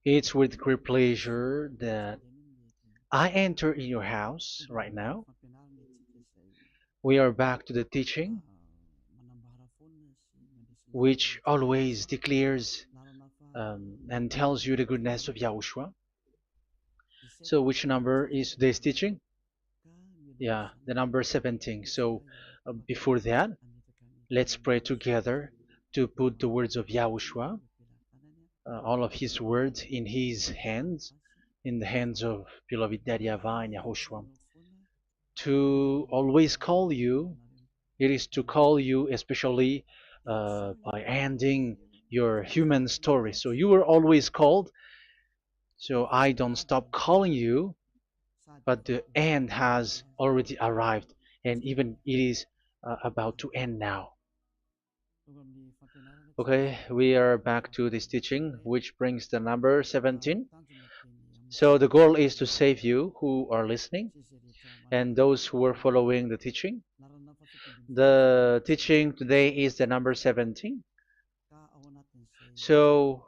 It's with great pleasure that I enter in your house right now. We are back to the teaching, which always declares and tells you the goodness of Yahushua. So, which number is today's teaching? Yeah, the number 17. So, before that, let's pray together to put the words of Yahushua, all of his words, in his hands, in the hands of beloved Daddy YAHVAH and YAHOSHUAH. To always call you, it is to call you especially by ending your human story. So you were always called, so I don't stop calling you, but the end has already arrived, and even it is about to end now. Okay, we are back to this teaching, which brings the number 17. So the goal is to save you who are listening and those who are following the teaching. The teaching today is the number 17. So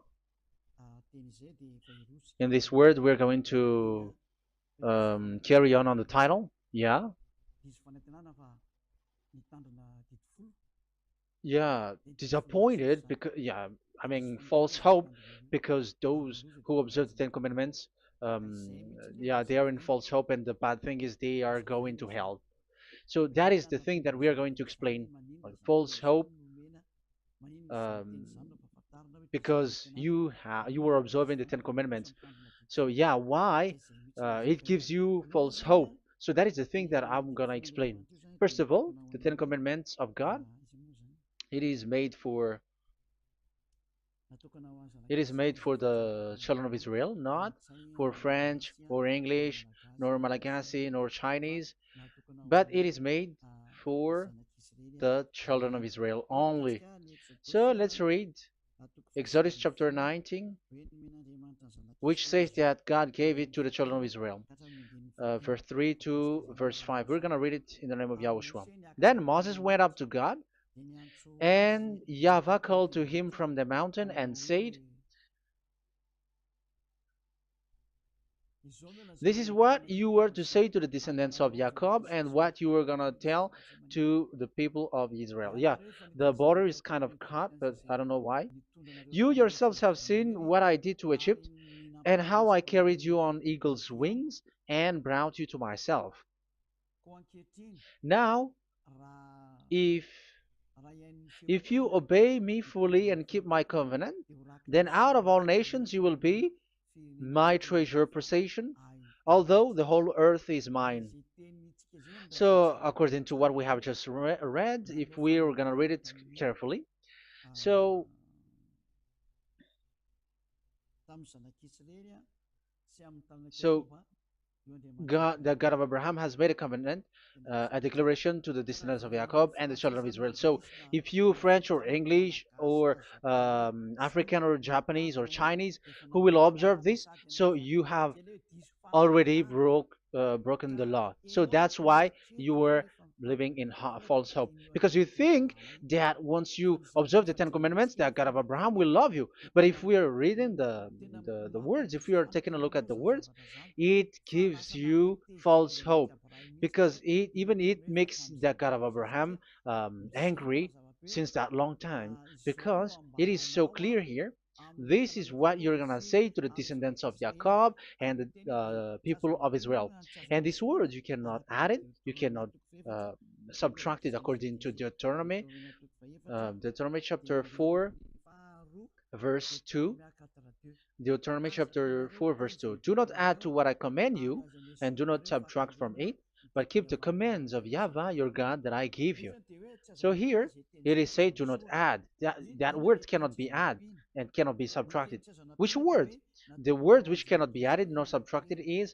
in this word, we're going to carry on the title. Yeah. Yeah, disappointed because yeah, I mean false hope because those who observe the Ten Commandments, yeah, they are in false hope, and the bad thing is they are going to hell. So that is the thing that we are going to explain. False hope, um, because you were observing the Ten Commandments. So yeah, why it gives you false hope? So that is the thing that I'm gonna explain. First of all, the Ten Commandments of God, it is made for it is made for the children of Israel, not for French or English, nor Malagasy, nor Chinese, but it is made for the children of Israel only. So let's read Exodus chapter 19, which says that God gave it to the children of Israel. Verse 3 to verse 5. We're going to read it in the name of Yahushua. Then Moses went up to God, and YAHVAH called to him from the mountain and said, "This is what you were to say to the descendants of Jacob and what you were going to tell to the people of Israel." Yeah, the border is kind of cut, but I don't know why. "You yourselves have seen what I did to Egypt and how I carried you on eagle's wings and brought you to myself. Now, if if you obey me fully and keep my covenant, then out of all nations you will be my treasure possession, although the whole earth is mine." So, according to what we have just read, if we are going to read it carefully, so so God, the God of Abraham, has made a covenant, a declaration to the descendants of Jacob and the children of Israel. So, if you French or English or African or Japanese or Chinese who will observe this, so you have already broken the law. So that's why you were living in false hope, because you think that once you observe the Ten Commandments, that God of Abraham will love you. But if we are reading the words, if we are taking a look at the words, it gives you false hope, because it makes the God of Abraham angry since that long time, because it is so clear here. This is what you're gonna say to the descendants of Jacob and the people of Israel. And this word, you cannot add it, you cannot uh, subtract it, according to Deuteronomy, Deuteronomy chapter 4, verse 2. Deuteronomy chapter 4, verse 2. "Do not add to what I command you, and do not subtract from it, but keep the commands of YAHVAH your God that I give you." So here it is said, "Do not add." That word cannot be added and cannot be subtracted. Which word? The word which cannot be added nor subtracted is,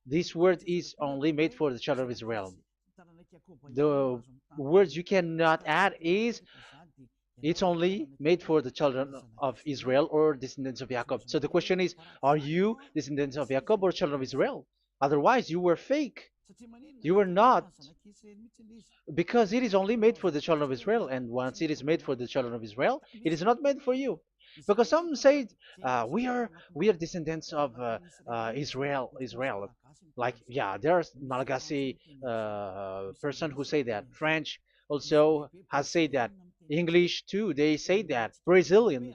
this word is only made for the children of Israel. The words you cannot add is, it's only made for the children of Israel or descendants of Jacob. So the question is, are you descendants of Jacob or children of Israel? Otherwise, you were fake. You were not, because it is only made for the children of Israel. And once it is made for the children of Israel, it is not made for you. because some say we are descendants of Israel. Like, yeah, there's Malagasy person who say that. French also has said that. English too, they say that. Brazilian,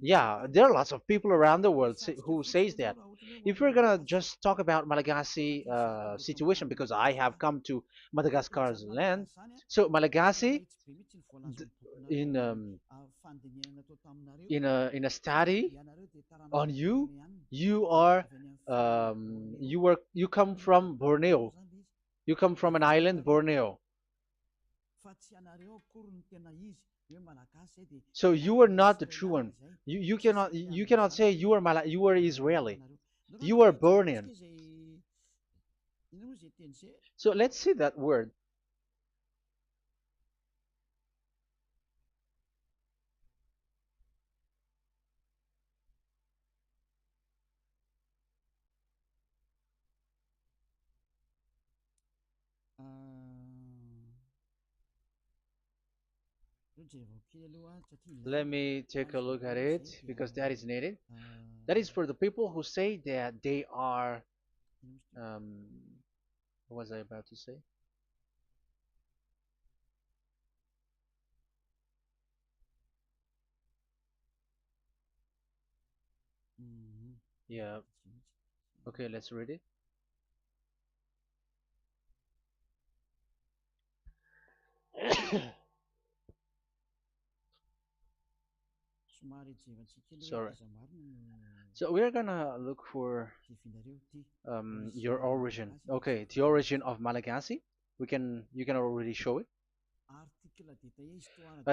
yeah, there are lots of people around the world who says that. If we're gonna just talk about Malagasy situation, because I have come to Madagascar's land, so Malagasy, in in a study on you, you come from Borneo. You come from an island, Borneo. So you are not the true one. You cannot say you are Israeli. You are born in. So let's see that word. Let me take a look at it because that is needed. That is for the people who say that they are. Um, what was I about to say? Yeah. Okay, let's read it. Sorry. So we're gonna look for your origin. Okay, the origin of Malagasy. You can already show it.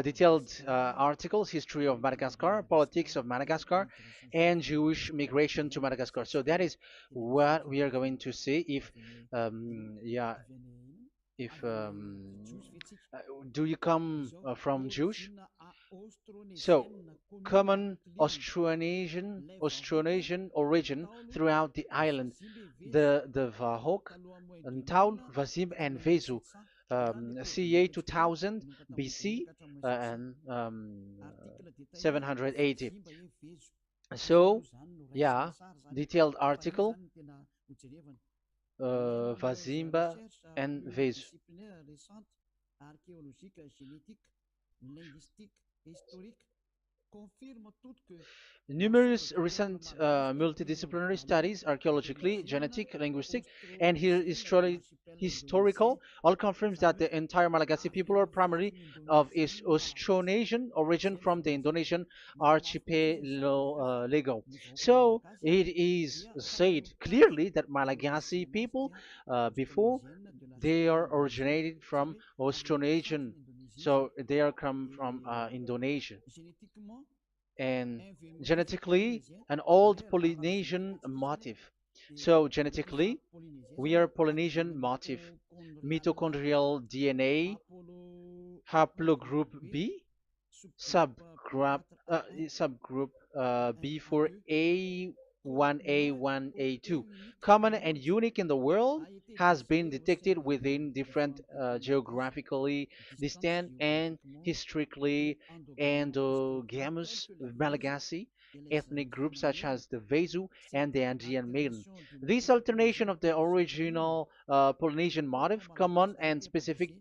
Detailed articles, history of Madagascar, politics of Madagascar, and Jewish migration to Madagascar. So that is what we are going to see. Yeah, if uh, do you come from Jewish? So, common Austronesian origin throughout the island, the Vahok, Ntaul, Vazim, and Vezu, CA 2000 BC and 780. So, yeah, detailed article, Vazimba and Vezu. Numerous recent multidisciplinary studies, archaeologically, genetic, linguistic, and historical, all confirms that the entire Malagasy people are primarily of Austronesian origin from the Indonesian archipelago. So it is said clearly that Malagasy people, before, they are originated from Austronesian, so they are come from Indonesia, and genetically an old Polynesian motif. So genetically, we are Polynesian motif, mitochondrial DNA, haplogroup B, subgroup subgroup B for A1A1A2, common and unique in the world, has been detected within different geographically distant and historically endogamous Malagasy ethnic groups such as the Vezu and the Andean Maiden. This alternation of the original Polynesian motif, common and specific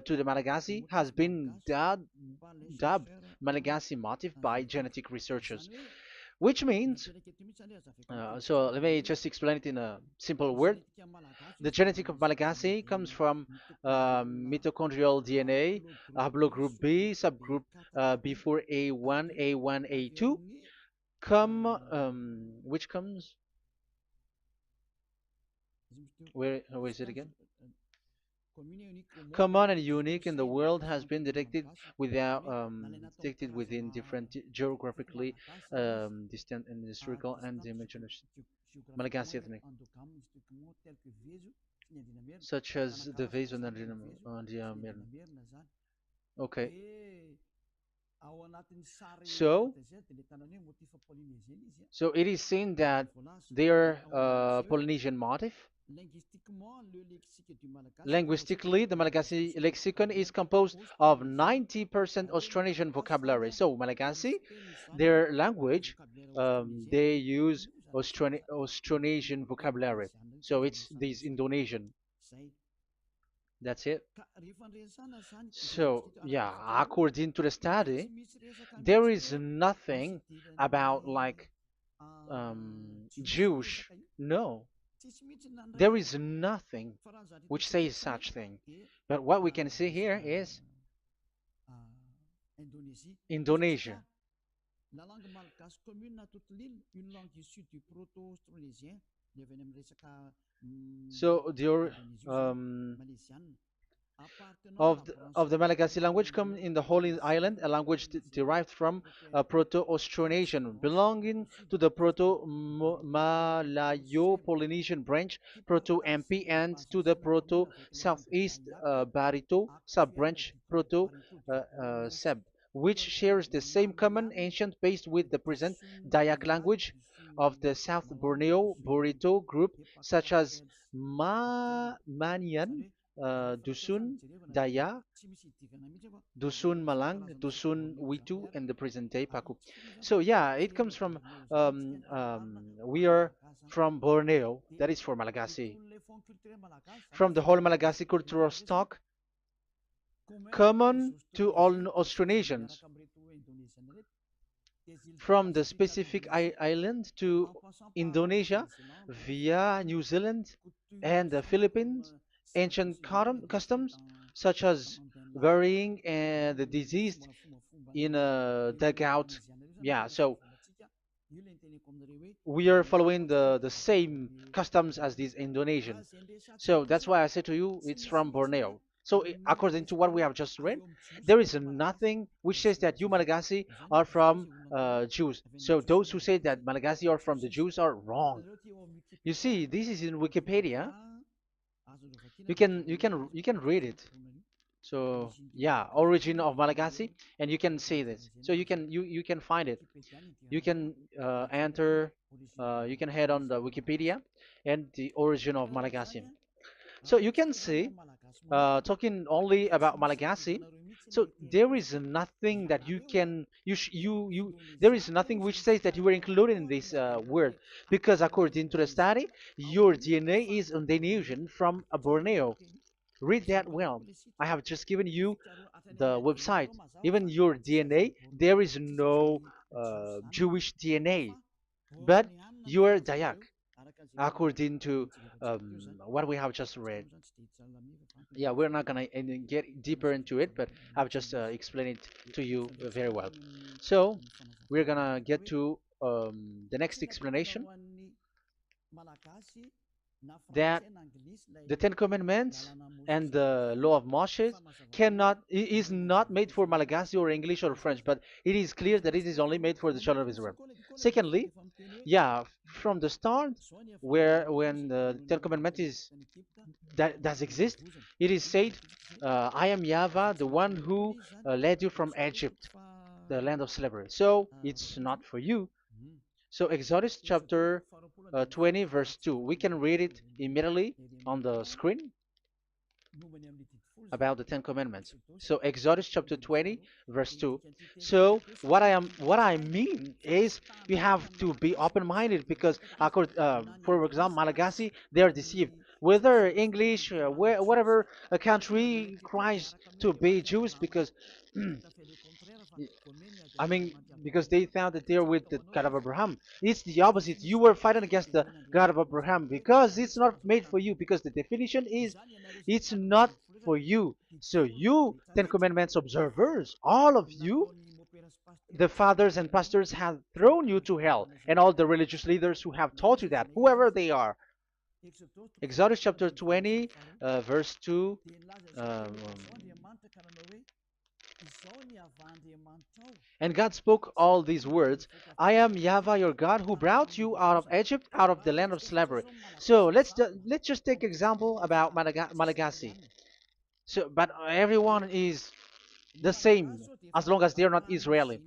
to the Malagasy, has been dubbed Malagasy motif by genetic researchers, which means, so let me just explain it in a simple word. The genetic of Malagasy comes from mitochondrial DNA, haplogroup B, subgroup B4A1, A1, A2, which comes, where is it again? Common and unique in the world, has been detected within different geographically distant and historical and dimensional Malagasy ethnic, such as the Vezo and the Okay. So, so it is seen that their Polynesian motif. Linguistically, the Malagasy lexicon is composed of 90% Austronesian vocabulary. So, Malagasy, their language, they use Austronesian vocabulary. So, it's this Indonesian. That's it. So, yeah, according to the study, there is nothing about like Jewish. No, there is nothing which says such thing. But what we can see here is Indonesia. So the um, of the Malagasy language come in the Holy Island, a language derived from Proto-Austronesian, belonging to the Proto-Malayo-Polynesian branch, Proto-MP, and to the Proto-Southeast Barito sub-branch, Proto-Seb, which shares the same common ancient base with the present Dayak language of the South Borneo Burrito group, such as Manian, Dusun, Daya, Dusun Malang, Dusun Witu, and the present day Paku. So yeah, it comes from we are from Borneo, that is for Malagasy. From the whole Malagasy cultural stock, common to all Austronesians, from the specific island to Indonesia via New Zealand and the Philippines, ancient customs such as burying the deceased in a dugout. Yeah, so we are following the same customs as these Indonesian. So that's why I said to you it's from Borneo. So according to what we have just read, there is nothing which says that you Malagasy are from Jews. So those who say that Malagasy are from the Jews are wrong. You see, this is in Wikipedia. You can read it. So yeah, origin of Malagasy, and you can see this. So you can find it. You can enter. You can head on the Wikipedia and the origin of Malagasy. So you can see, talking only about Malagasy. So there is nothing that you can you there is nothing which says that you were included in this word, because according to the study, your DNA is Indonesian from Borneo. Read that well. I have just given you the website. Even your DNA, there is no Jewish DNA, but you are Dayak, according to what we have just read. Yeah, we're not gonna get deeper into it, but I've just explained it to you very well. So we're gonna get to the next explanation, that the Ten Commandments and the Law of Moshe is not made for Malagasy or English or French, but it is clear that it is only made for the children of Israel. Secondly, yeah, from the start, where when the Ten Commandments that does exist, it is said, "I am Yahweh, the one who led you from Egypt, the land of slavery." So it's not for you. So Exodus chapter 20 verse 2. We can read it immediately on the screen about the Ten Commandments. So Exodus chapter 20 verse 2. So what I mean is we have to be open-minded, because for example, Malagasy, they are deceived. Whether English, whatever a country tries to be Jews, because I mean, because they found that they're with the God of Abraham. It's the opposite. You were fighting against the God of Abraham, because it's not made for you. Because the definition is, it's not for you. So you, Ten Commandments observers, all of you, the fathers and pastors have thrown you to hell, and all the religious leaders who have taught you that, whoever they are. Exodus chapter 20, verse 2. Um, And God spoke all these words: "I am Yahweh your God, who brought you out of Egypt, out of the land of slavery." So let's just take example about Malagasy. So, but everyone is the same as long as they're not Israeli.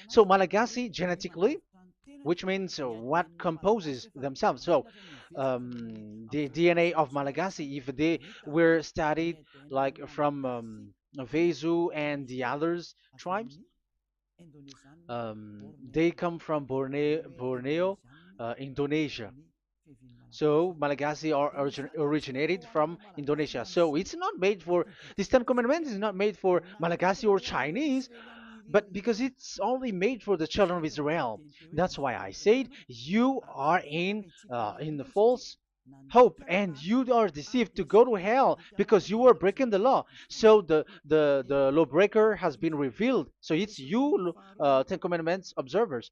So Malagasy genetically, which means what composes themselves. So the DNA of Malagasy, if they were studied like from Vezu and the others tribes, they come from Borneo, Indonesia. So Malagasy originated from Indonesia. So it's not made for this Ten Commandments is not made for Malagasy or Chinese, but because it's only made for the children of Israel. That's why I said you are in the false hope and you are deceived to go to hell because you were breaking the law. So the lawbreaker has been revealed. So it's you, Ten Commandments observers.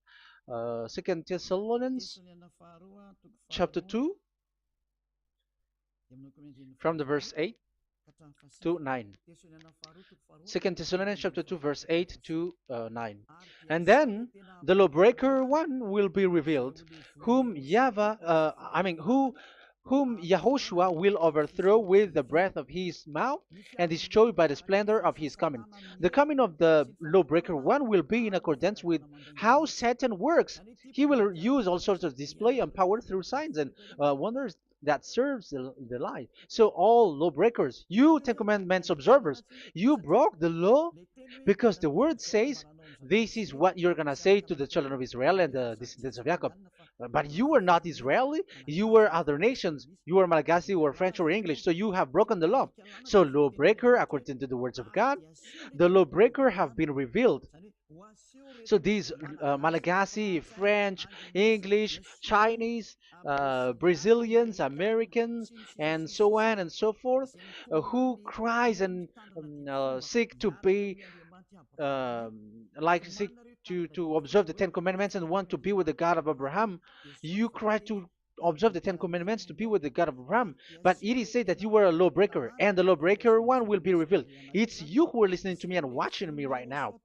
Second Thessalonians chapter 2 from the verse 8 to 9. Second Thessalonians chapter 2 verse 8 to 9. And then the lawbreaker one will be revealed, whom whom Yahushua will overthrow with the breath of his mouth and destroy by the splendor of his coming. The coming of the lawbreaker one will be in accordance with how Satan works. He will use all sorts of display and power through signs and wonders that serves the lie. So all lawbreakers, you Ten Commandments observers, you broke the law because the word says this is what you're gonna say to the children of Israel and the descendants of Jacob. But you were not Israeli, you were other nations, you were Malagasy or French or English, so you have broken the law. So lawbreaker, according to the words of God, the lawbreaker have been revealed. So these Malagasy, French, English, Chinese, Brazilians, Americans, and so on and so forth, who cries and seek to be like seek to observe the Ten Commandments and want to be with the God of Abraham. You cry to observe the Ten Commandments to be with the God of Abraham, but it is said that you were a lawbreaker, and the lawbreaker one will be revealed. It's you who are listening to me and watching me right now,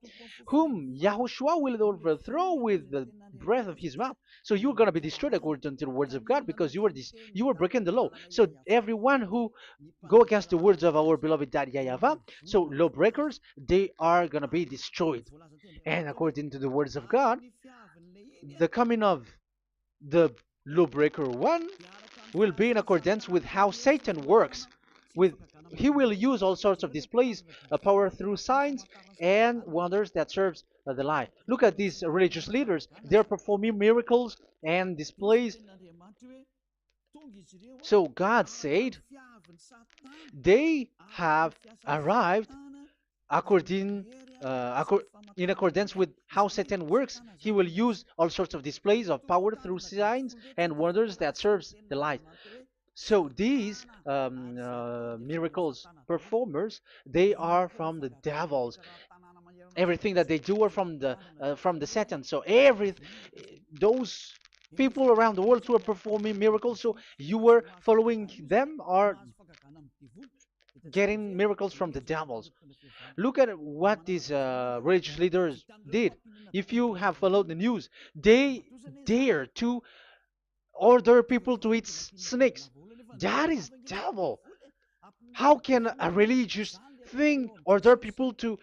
whom Yahushua will overthrow with the breath of his mouth. So you're gonna be destroyed according to the words of God because you were breaking the law. So everyone who go against the words of our beloved Daddy YAHVAH, so lawbreakers, they are gonna be destroyed. And according to the words of God, the coming of the lawbreaker one will be in accordance with how Satan works. With he will use all sorts of displays, power through signs and wonders that serves the lie. Look at these religious leaders; they're performing miracles and displays. So God said they have arrived according in accordance with how Satan works. He will use all sorts of displays of power through signs and wonders that serves the light. So these miracles performers, they are from the devils. Everything that they do are from the Satan. So those people around the world who are performing miracles, so you were following them, are getting miracles from the devils. Look at what these religious leaders did. If you have followed the news, they dare to order people to eat snakes. That is devil. How can a religious thing order people to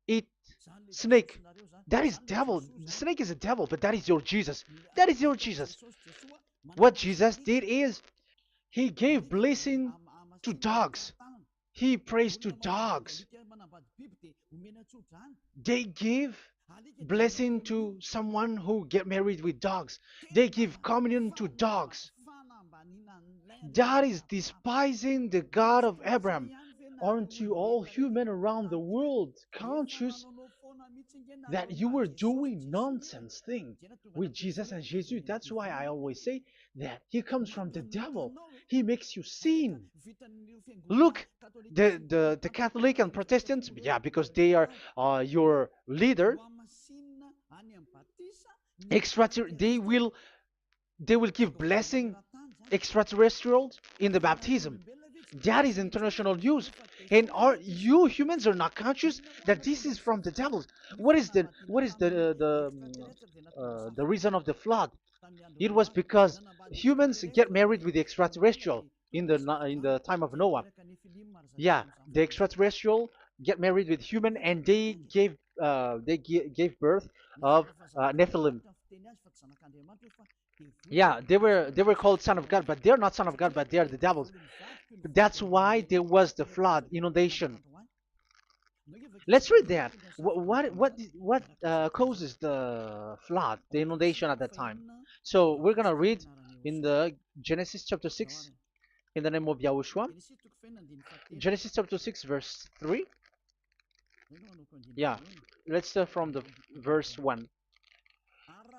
eat snake? That is devil. The snake is a devil, but that is your Jesus. That is your Jesus. What Jesus did is he gave blessing to dogs. He prays to dogs. They give blessing to someone who get married with dogs. They give communion to dogs. That is despising the God of Abraham. Aren't you all human around the world conscious that you were doing nonsense thing with Jesus and Jesus? That's why I always say that he comes from the devil. He makes you sin. Look, the Catholic and Protestants, yeah, because they are your leader. They will give blessing extraterrestrials in the baptism. That is international news. And you humans are not conscious that this is from the devil. What is the reason of the flood? It was because humans get married with the extraterrestrial in the time of Noah. Yeah, the extraterrestrial get married with human, and gave birth of Nephilim. Yeah, they were called son of God, but they're not son of God, but they are the devils. That's why there was the flood, inundation. Let's read that. What causes the flood, the inundation at that time? So we're gonna read in the Genesis chapter 6 in the name of Yahushua. Genesis chapter 6 verse 3. Yeah, let's start from the verse 1.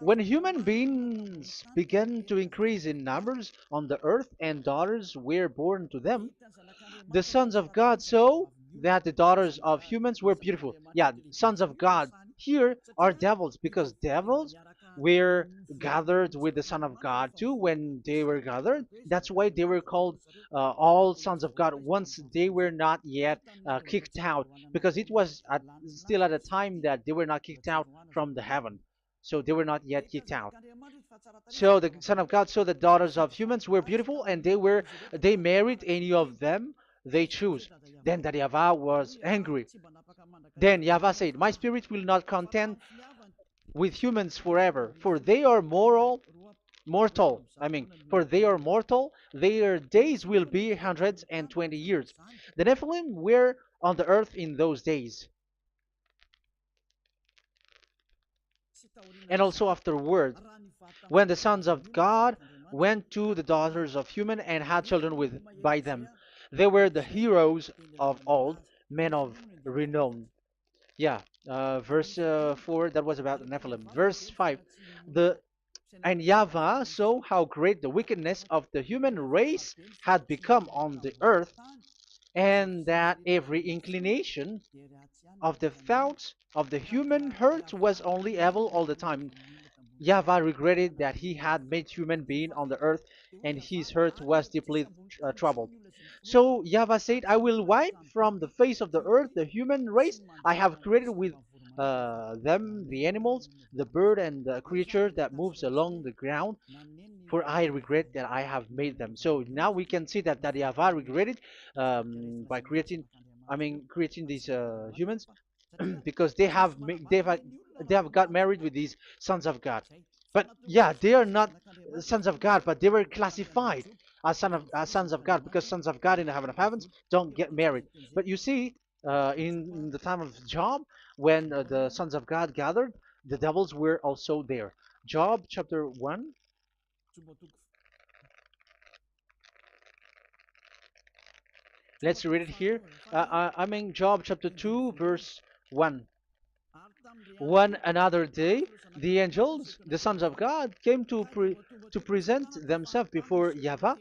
When human beings began to increase in numbers on the earth and daughters were born to them, the sons of God saw that the daughters of humans were beautiful. Yeah, sons of God here are devils because devils were gathered with the Son of God too when they were gathered. That's why they were called all sons of God once they were not yet kicked out, because it was still at a time that they were not kicked out from the heaven. So they were not yet kicked out. So the Son of God saw the daughters of humans were beautiful, and they married any of them they choose. Then that Yahweh was angry. Then Yahweh said, "My spirit will not contend with humans forever, for they are mortal. For they are mortal. Their days will be 120 years. The Nephilim were on the earth in those days, and also afterward, when the sons of God went to the daughters of human and had children with by them. They were the heroes of old, men of renown." Yeah, verse 4, that was about the Nephilim. Verse 5, the and Yahweh saw how great the wickedness of the human race had become on the earth, and that every inclination of the thoughts of the human heart was only evil all the time. Yahweh regretted that he had made human being on the earth, and his heart was deeply troubled. So Yahweh said, "I will wipe from the face of the earth the human race I have created, with them the animals, the bird, and the creature that moves along the ground, for I regret that I have made them." So now we can see that Yahweh regretted by creating these humans, because they have got married with these sons of God. But yeah, they are not sons of God, but they were classified as sons of God, because sons of God in the heaven of heavens don't get married. But you see, in the time of Job, when the sons of God gathered, the devils were also there. Job chapter 1. Let's read it here. Job chapter 2, verse 1. One another day, the angels, the sons of God, came to present themselves before Yahweh,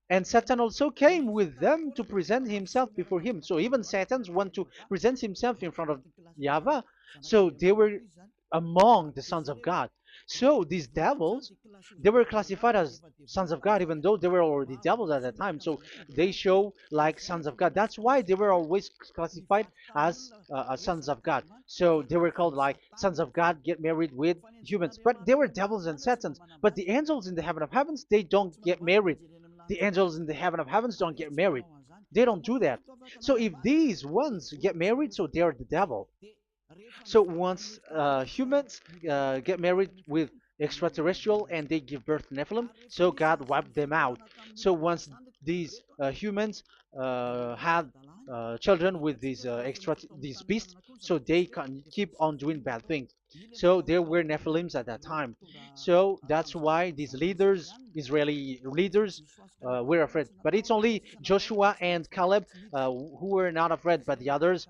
and Satan also came with them to present himself before him. So even Satan want to present himself in front of Yahweh. So they were among the sons of God. So these devils, they were classified as sons of God, even though they were already devils at that time. So they show like sons of God. That's why they were always classified as sons of God. So they were called like sons of God get married with humans. But they were devils and satans. But the angels in the heaven of heavens, they don't get married. The angels in the heaven of heavens don't get married. They don't do that. So if these ones get married, so they're the devil. So once humans get married with extraterrestrial and they give birth to Nephilim, so God wiped them out. So once these humans had children with these beasts, so they can keep on doing bad things. So there were Nephilims at that time. So that's why these leaders, Israeli leaders, were afraid. But it's only Joshua and Caleb who were not afraid, but the others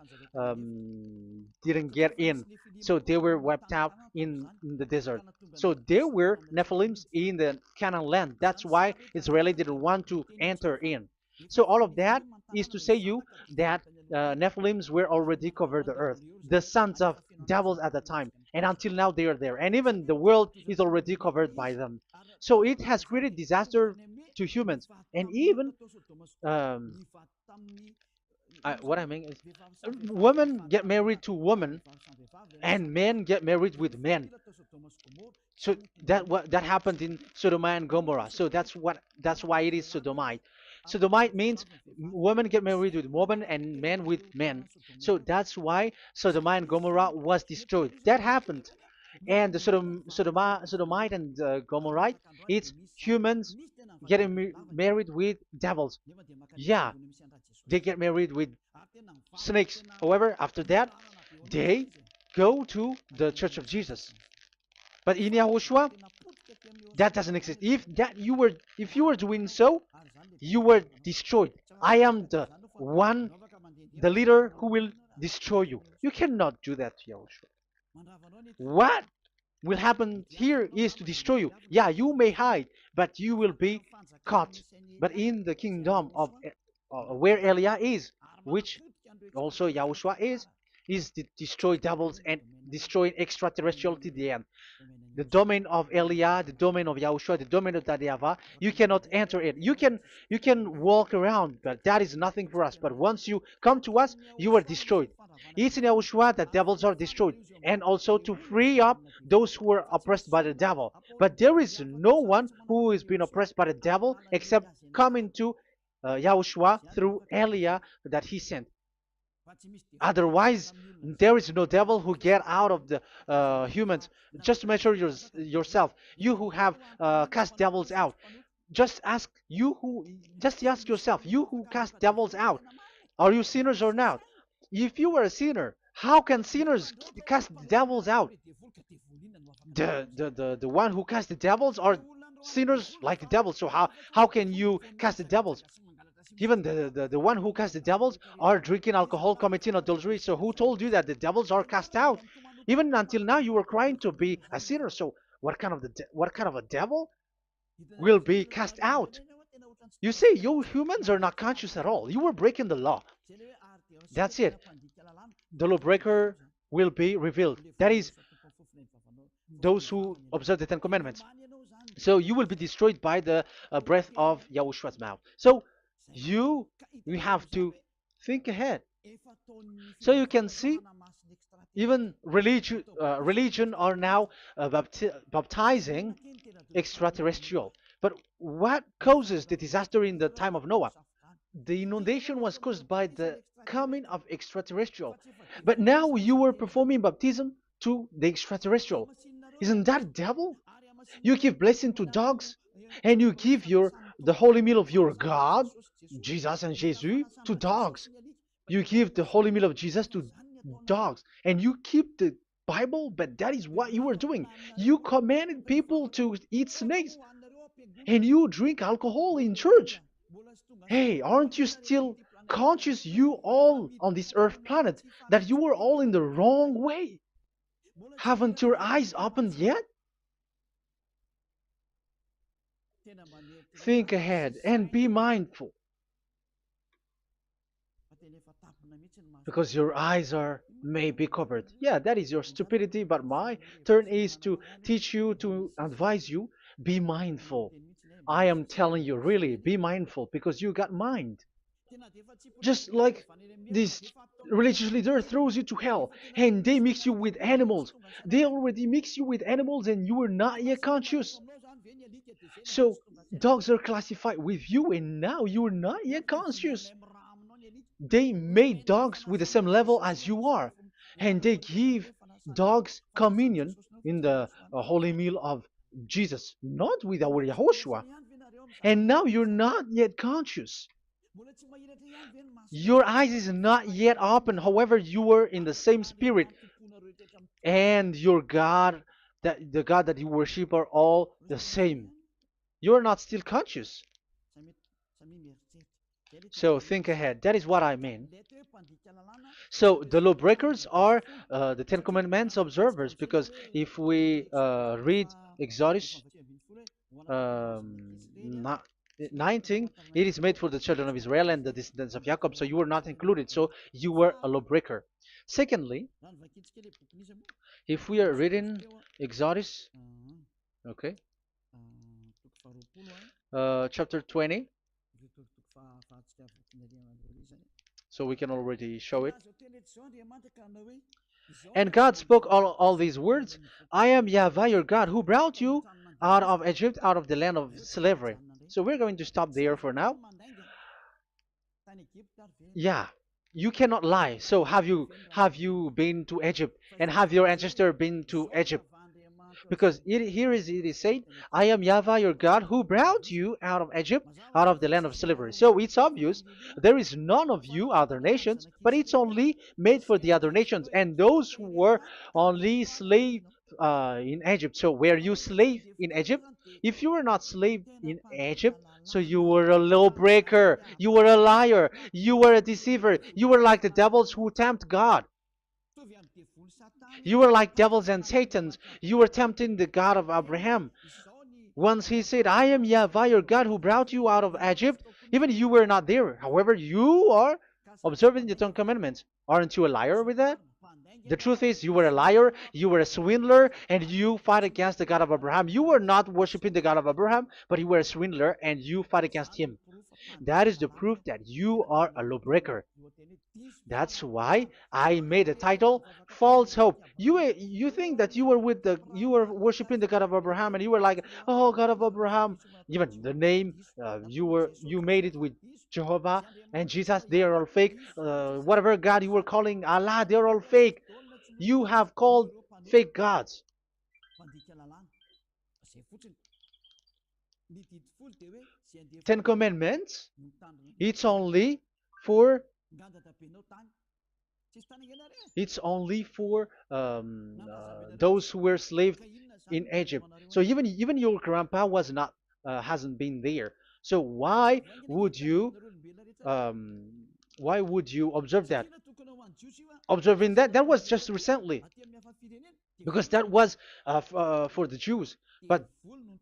didn't get in. So they were wiped out in the desert. So there were Nephilims in the Canaan land. That's why Israeli didn't want to enter in. So all of that is to say you that Nephilims were already covered the earth, the sons of devils at the time, and until now they are there, and even the world is already covered by them. So it has created disaster to humans, and even um, what I mean is, women get married to women, and men get married with men. So that happened in Sodom and Gomorrah. So that's why it is sodomite. Sodomite means women get married with women and men with men. So that's why Sodom and Gomorrah was destroyed. That happened. And the Sodomite and Gomorrahite, it's humans getting married with devils. Yeah, they get married with snakes. However, after that, they go to the Church of Jesus. But in Yahushua, that doesn't exist. If you were doing so, you were destroyed. I am the one, the leader who will destroy you. You cannot do that to Yahushua. What will happen here is to destroy you. Yeah, you may hide, but you will be caught. But in the kingdom of where Elia is, which also Yahushua is to destroy devils and destroy extraterrestriality at the end. The domain of Elia, the domain of Yahushua, the domain of YAHVAH, you cannot enter it. You can walk around, but that is nothing for us. But once you come to us, you are destroyed. It's in Yahushua that devils are destroyed, and also to free up those who are oppressed by the devil. But there is no one who is being oppressed by the devil except coming to Yahushua through Elia that he sent. Otherwise, there is no devil who get out of the humans. Just measure yourself. You who have cast devils out. Just ask you who. Just ask yourself. You who cast devils out. Are you sinners or not? If you are a sinner, how can sinners cast devils out? The one who cast the devils are sinners like the devils. So how can you cast the devils? Even the one who cast the devils are drinking alcohol, committing adultery. So who told you that the devils are cast out? Even until now, you were crying to be a sinner. So what kind of a devil will be cast out? You see, you humans are not conscious at all. You were breaking the law. That's it. The lawbreaker will be revealed. That is, those who observe the Ten Commandments. So you will be destroyed by the breath of Yahushua's mouth. So you have to think ahead. So you can see, even religion are now baptizing extraterrestrial. But what causes the disaster in the time of Noah? The inundation was caused by the coming of extraterrestrial. But now you are performing baptism to the extraterrestrial. Isn't that devil? You give blessing to dogs, and you give the holy meal of your God, Jesus and Jesus, to dogs. You give the holy meal of Jesus to dogs, and you keep the Bible, but that is what you were doing. You commanded people to eat snakes, and you drink alcohol in church. Hey, aren't you still conscious, you all on this earth planet, that you were all in the wrong way? Haven't your eyes opened yet? Think ahead and be mindful, because your eyes are may be covered. Yeah, that is your stupidity, but my turn is to teach you, to advise you. Be mindful. I am telling you, really, be mindful, because you got mind. Just like this religious leader throws you to hell and they mix you with animals. They already mix you with animals and you are not yet conscious. So dogs are classified with you and now you are not yet conscious. They made dogs with the same level as you are, and they give dogs communion in the holy meal of Jesus, not with our Yahushua. And now you're not yet conscious. Your eyes is not yet open. However, you are in the same spirit, and your God, that the God that you worship, are all the same. You are not still conscious. So think ahead. That is what I mean. So the lawbreakers are the Ten Commandments observers, because if we read Exodus 19, it is made for the children of Israel and the descendants of Jacob, so you were not included, so you were a lawbreaker. Secondly, if we are reading Exodus, okay, chapter 20, so we can already show it. And God spoke all these words. I am YAHVAH your God, who brought you out of Egypt, out of the land of slavery. So we're going to stop there for now. Yeah, you cannot lie. So have you been to Egypt, and have your ancestor been to Egypt? Because it is said, I am Yahweh your God who brought you out of Egypt, out of the land of slavery. So it's obvious there is none of you other nations, but it's only made for the other nations and those who were only slave in Egypt. So were you slave in Egypt? If you were not slave in Egypt, so you were a lawbreaker, you were a liar, you were a deceiver, you were like the devils who tempt God. You were like devils and Satans. You were tempting the God of Abraham. Once he said, I am Yahweh, your God, who brought you out of Egypt, even you were not there. However, you are observing the Ten Commandments. Aren't you a liar with that? The truth is, you were a liar, you were a swindler, and you fight against the God of Abraham. You were not worshiping the God of Abraham, but you were a swindler, and you fight against him. That is the proof that you are a lawbreaker. That's why I made a title, False Hope. You think that you were worshiping the God of Abraham, and you were like, oh, God of Abraham. Even the name, you made it with Jehovah and Jesus. They are all fake. Whatever God you were calling Allah, they are all fake. You have called fake gods. Ten Commandments. It's only for it's only for those who were slaves in Egypt. So even your grandpa was not hasn't been there. So would you um, why would you observe that? Observing that was just recently because that was for the Jews. But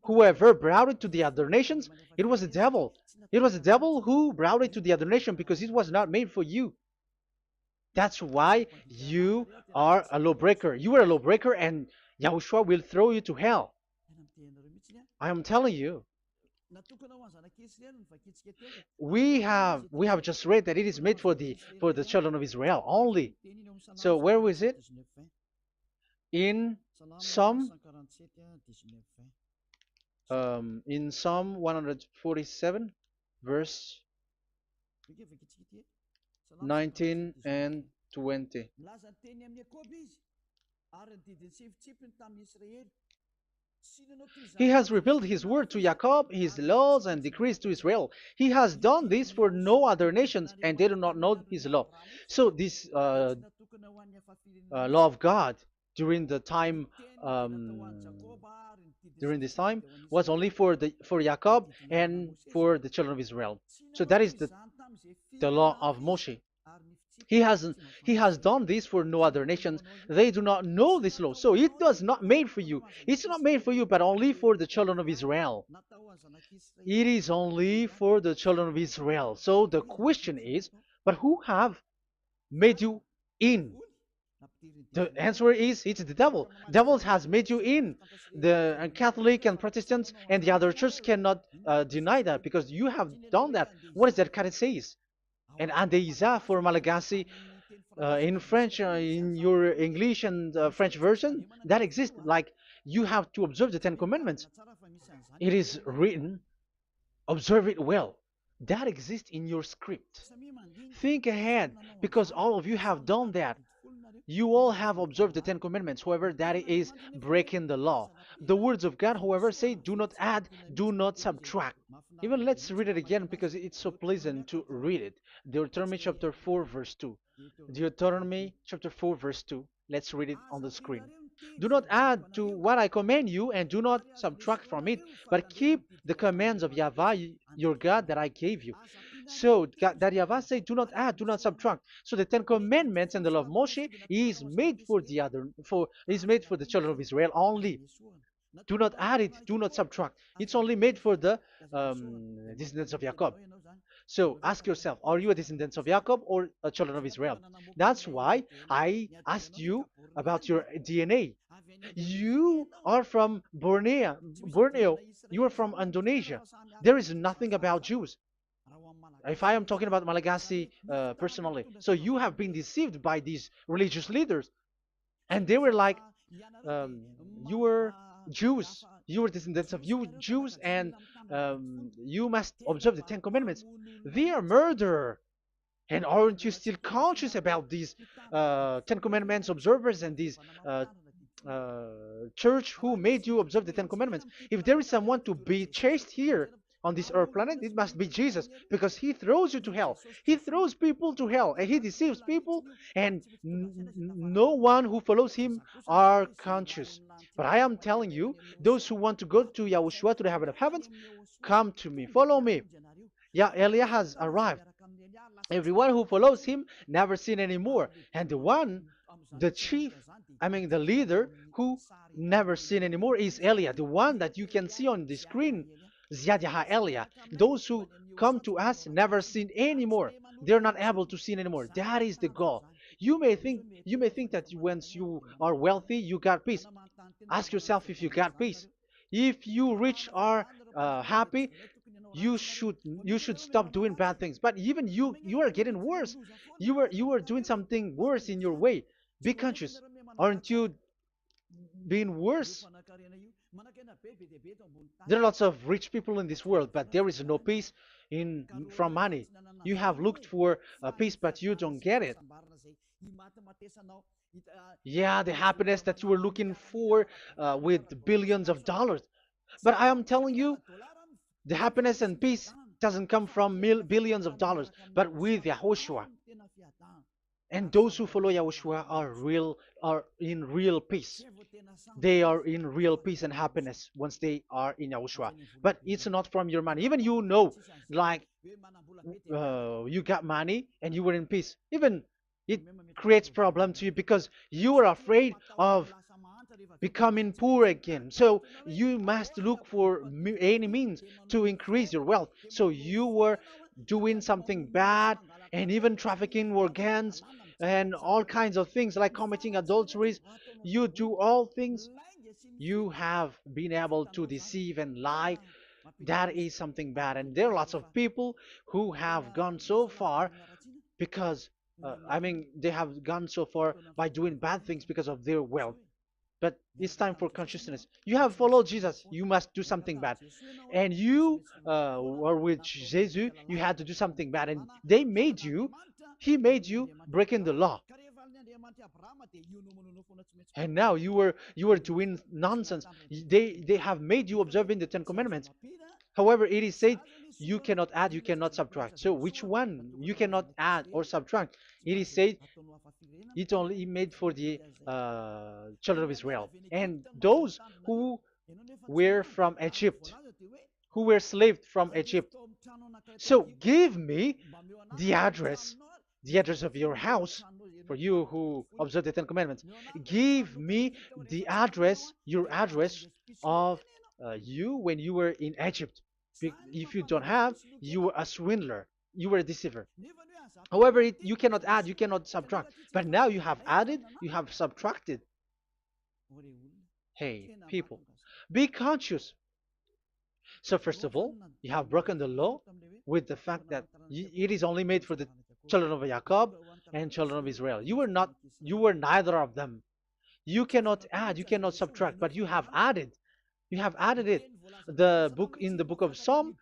whoever brought it to the other nations, it was the devil. It was the devil who brought it to the other nation because it was not made for you. That's why you are a lawbreaker. You are a lawbreaker, and Yahushua will throw you to hell. I am telling you. We have just read that it is made for the children of Israel only. So where was it? In Psalm in Psalm 147, verse 19 and 20. He has revealed his word to Jacob, his laws and decrees to Israel. He has done this for no other nations, and they do not know his law. So this law of God during the time during this time was only for Jacob and for the children of Israel. So that is the law of Moshe. He has done this for no other nations. They do not know this law. So it was not made for you. It's not made for you, but only for the children of Israel. It is only for the children of Israel. So the question is, but who have made you in? The answer is it's the devil. Devil has made you in. The Catholic and Protestants and the other church cannot deny that because you have done that. What is that kind of says? And Andeisa for Malagasy in French, in your English and French version, that exists. Like you have to observe the Ten Commandments. It is written, observe it well. That exists in your script. Think ahead because all of you have done that. You all have observed the Ten Commandments, however, that is breaking the law. The words of God, however, say, do not add, do not subtract. Even let's read it again because it's so pleasant to read it. Deuteronomy chapter 4, verse 2. Deuteronomy chapter 4, verse 2. Let's read it on the screen. Do not add to what I command you, and do not subtract from it, but keep the commands of Yahweh, your God, that I gave you. So that Yahweh said, do not add, do not subtract. So the Ten Commandments and the law of Moshe is made for the children of Israel only. Do not add it, do not subtract. It's only made for the descendants of Jacob. So ask yourself, are you a descendant of Jacob or a children of Israel? That's why I asked you about your DNA. You are from Borneo. You are from Indonesia. There is nothing about Jews. If I am talking about Malagasy personally. So you have been deceived by these religious leaders. And they were like, you were Jews. You were descendants of you Jews, and you must observe the Ten Commandments. They are murderer. And aren't you still conscious about these Ten Commandments observers and these uh, church who made you observe the Ten Commandments? If there is someone to be chased here on this earth planet, it must be Jesus, because he throws you to hell. He throws people to hell, and he deceives people, and no one who follows him are conscious. But I am telling you, those who want to go to Yahushua, to the heaven of heavens, come to me, follow me. Yeah, Eliah has arrived. Everyone who follows him never sin anymore. And the one, the chief, I mean the leader who never sin anymore is Eliah, the one that you can see on the screen. Ziyadah Eliah. Those who come to us never sin anymore. They're not able to sin anymore. That is the goal. You may think that once you are wealthy, you got peace. Ask yourself if you got peace. If you rich are happy, you should stop doing bad things. But even you are getting worse. You are doing something worse in your way. Be conscious. Aren't you being worse? There are lots of rich people in this world, but there is no peace in from money. You have looked for peace, but you don't get it. Yeah, the happiness that you were looking for with billions of dollars. But I am telling you, the happiness and peace doesn't come from billions of dollars, but with Yahushua. And those who follow Yahushua are in real peace. They are in real peace and happiness once they are in Yahushua. But it's not from your money. Even like you got money and you were in peace. Even it creates problem to you because you are afraid of becoming poor again. So you must look for any means to increase your wealth. So you were doing something bad and even trafficking organs and all kinds of things like committing adulteries. You do all things. You have been able to deceive and lie. That is something bad. And there are lots of people who have gone so far because, they have gone so far by doing bad things because of their wealth. But it's time for consciousness. You have followed Jesus, you must do something bad. And you were with Jesus, you had to do something bad. And he made you breaking the law. And now you were doing nonsense. They have made you observing the Ten Commandments. However, it is said you cannot add, you cannot subtract. So which one you cannot add or subtract? It is said it only made for the children of Israel and those who were from Egypt, who were slaved from Egypt. So give me the address, the address of your house, for you who observe the Ten Commandments. Give me the address, your address of you when you were in Egypt. If you don't have, you were a swindler, you were a deceiver. However, you cannot add, you cannot subtract. But now you have added, you have subtracted. Hey, people, be conscious. So first of all, you have broken the law with the fact that it is only made for the children of Jacob and children of Israel. You were neither of them. You cannot add, you cannot subtract, but you have added. You have added it. In the book of Psalm,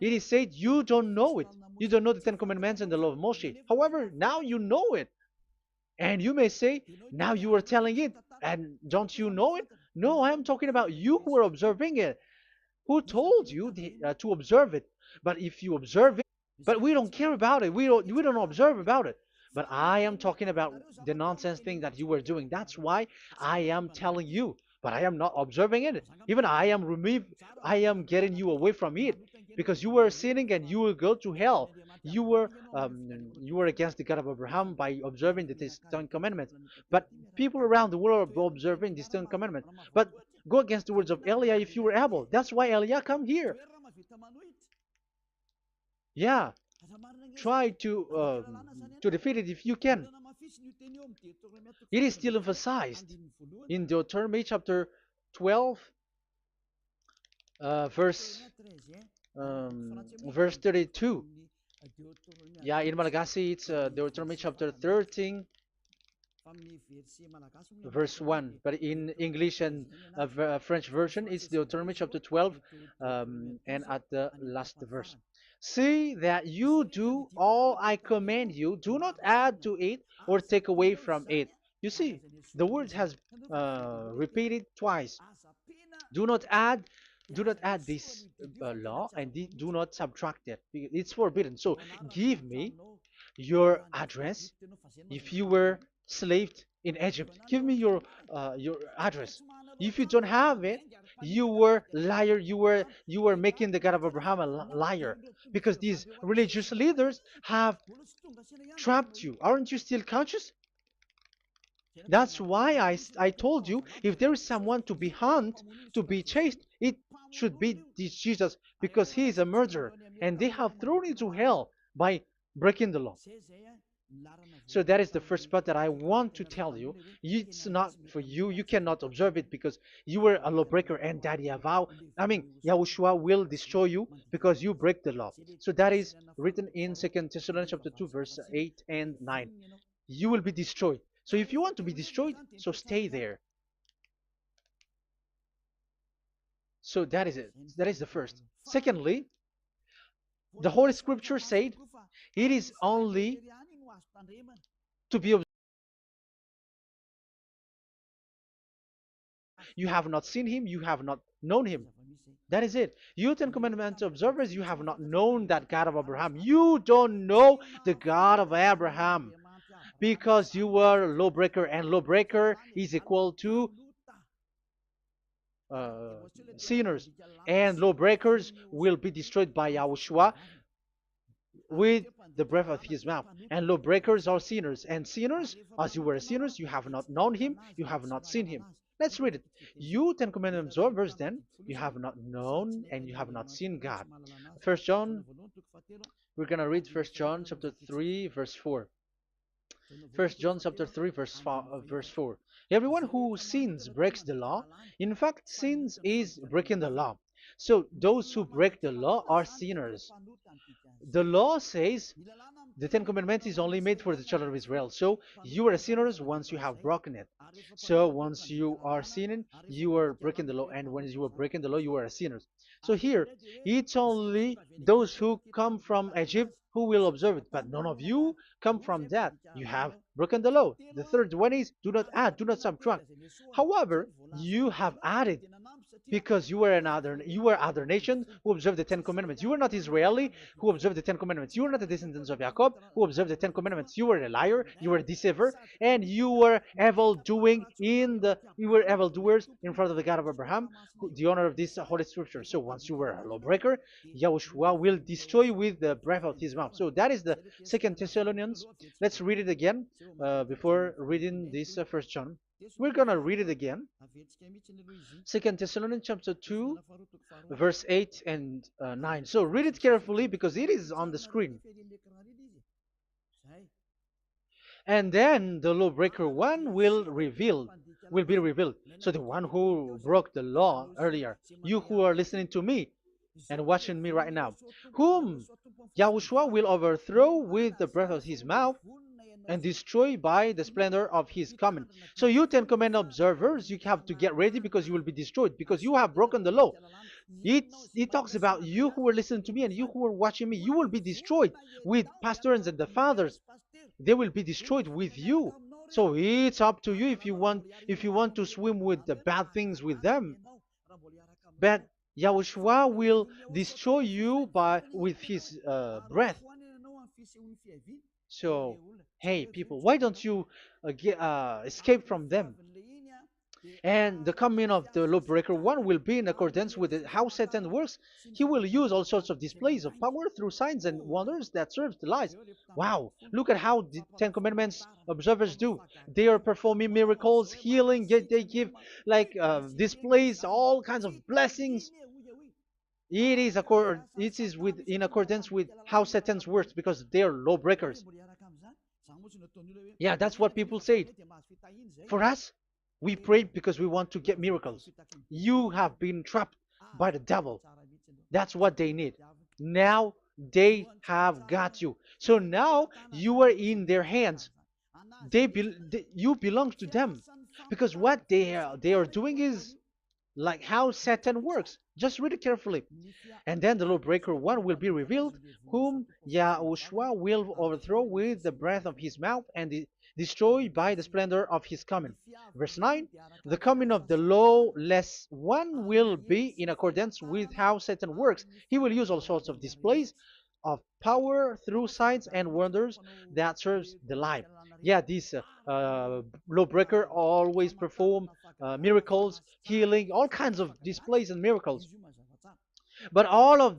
it is said you don't know it. You don't know the Ten Commandments and the law of Moshe. However, now you know it. And you may say, now you are telling it, and don't you know it? No, I am talking about you who are observing it. Who told you to observe it? But if you observe it, but we don't care about it. We don't observe about it. But I am talking about the nonsense thing that you were doing. That's why I am telling you. But I am not observing it. Even I am getting you away from it because you were sinning and you will go to hell. You were against the God of Abraham by observing the Ten Commandments. But people around the world are observing the Ten Commandments. But go against the words of Eliah if you were able. That's why Eliah come here. Yeah, try to defeat it if you can. It is still emphasized in Deuteronomy chapter 12, verse 32. Yeah, in Malagasy it's Deuteronomy chapter 13, verse 1. But in English and French version, it's Deuteronomy chapter 12, and at the last verse. See that you do all I command you. Do not add to it or take away from it. You see, the word has repeated twice. Do not add, do not add this law, and do not subtract it. It's forbidden. So give me your address. If you were slaved in Egypt, give me your address. If you don't have it, you were liar. You were making the God of Abraham a liar, because these religious leaders have trapped you. Aren't you still conscious? That's why I told you, if there is someone to be hunted, to be chased, it should be this Jesus, because he is a murderer, and they have thrown you to hell by breaking the law. So that is the first part that I want to tell you. It's not for you. You cannot observe it because you were a lawbreaker, and that Yahushua will destroy you because you break the law. So that is written in 2 Thessalonians chapter 2, verse 8 and 9. You will be destroyed. So if you want to be destroyed, so stay there. So that is it. That is the first. Secondly, the Holy Scripture said it is only to be observed. You have not seen him, you have not known him. That is it. You Ten Commandments observers, you have not known that God of Abraham. You don't know the God of Abraham because you were a lawbreaker, and lawbreaker is equal to uh, sinners, and lawbreakers will be destroyed by Yahushua with the breath of his mouth. And lawbreakers are sinners, and sinners, as you were sinners, you have not known him, you have not seen him. Let's read it. You Ten Commandments observers, then, you have not known and you have not seen God. First John, we're gonna read First John chapter 3, verse 4. First John chapter 3, verse 4. Everyone who sins breaks the law. In fact, sins is breaking the law. So those who break the law are sinners. The law says the Ten Commandments is only made for the children of Israel. So you are sinners once you have broken it. So once you are sinning, you are breaking the law, and when you are breaking the law, you are a sinner. So here, it's only those who come from Egypt who will observe it, but none of you come from that. You have broken the law. The third one is do not add, do not subtract. However, you have added, because you were other nation who observed the Ten Commandments. You were not Israeli who observed the Ten Commandments. You were not the descendants of Jacob who observed the Ten Commandments. You were a liar, you were a deceiver, and you were evil doers in front of the God of Abraham, the honor of this holy scripture. So once you were a lawbreaker, Yahushua will destroy you with the breath of his mouth. So that is the Second Thessalonians. Let's read it again before reading this First John. We're gonna read it again. Second Thessalonians chapter 2, verse 8 and 9. So read it carefully because it is on the screen. And then the lawbreaker one will be revealed. So the one who broke the law earlier, you who are listening to me and watching me right now, whom Yahushua will overthrow with the breath of his mouth and destroy by the splendor of his coming. So you Ten Commandment observers, you have to get ready because you will be destroyed, because you have broken the law. It talks about you who are listening to me and you who are watching me. You will be destroyed with pastors and the fathers. They will be destroyed with you. So it's up to you if you want to swim with the bad things with them. But Yahushua will destroy you with his breath. So, hey people, why don't you escape from them? And the coming of the lawbreaker one will be in accordance with how Satan works. He will use all sorts of displays of power through signs and wonders that serves the lies. Wow, look at how the Ten Commandments observers do. They are performing miracles, healing, they give like displays, all kinds of blessings. It is in accordance with how Satan works because they are lawbreakers. Yeah, that's what people say. For us, we pray because we want to get miracles. You have been trapped by the devil. That's what they need. Now they have got you. So now you are in their hands. You belong to them, because what they are doing is like how Satan works. Just read it carefully. And then the lawbreaker one will be revealed, whom Yahushua will overthrow with the breath of his mouth and destroy by the splendor of his coming. Verse 9, the coming of the lawless one will be in accordance with how Satan works. He will use all sorts of displays of power through signs and wonders that serves the lie. Yeah, this lawbreaker always perform miracles, healing, all kinds of displays and miracles. But all